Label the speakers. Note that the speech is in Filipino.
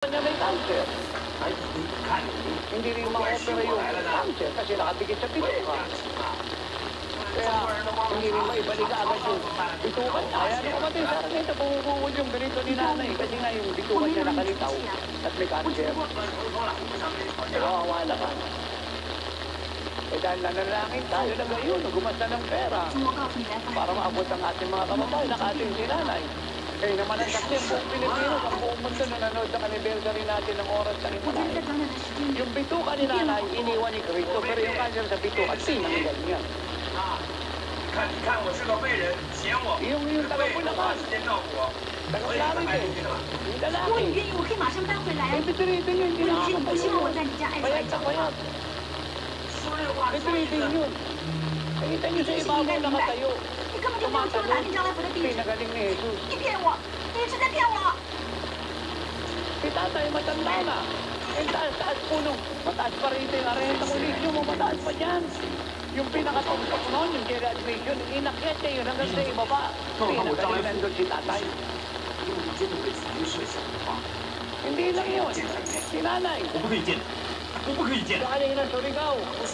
Speaker 1: Niya may cancer. Hindi rin ma-opera yung cancer kasi nakabigit sa bituka. Kaya hindi rin maibalik agad yung bitukan niya. Kaya nung kumatay sa akin, nabubuhol yung ganito ni nanay kasi nga yung bitukan niya nakalitaw at may cancer. Pero kawawa naman. Eh dahil nanalangin tayo na gayon, gumasta ng pera para maabot ang ating mga kamatay, nakating si nanay. Eh naman ang kasi buong Pilipinas, ang buong mundo na nanood ng anniversary natin ng oras ng imunay. Yung bituka ni nanay, iniwan ni Cristo, pero yung cancer sa bituka, tinanggal niya. Yung taga-Bulacan, taga-Clarity, yung lalaki. Eh, bitiritin yun, hindi nakakapayun. Payat sa payat. Bitiritin yun. Nakita niyo sa ibabaw nakatayo. Tumatalon. Pinagaling ni Jesus. Si tatay matanda na. Eh, taas-taas po nung mataas pa rito yung arenta ko rito mo, mataas pa dyan. Yung pinakatumpok noon, yung geriatrician, inakyat niya yun hanggang sa ibaba. Pinagaling nandun si tatay. Hindi lang yun. Si nanay. Galing na Surigao.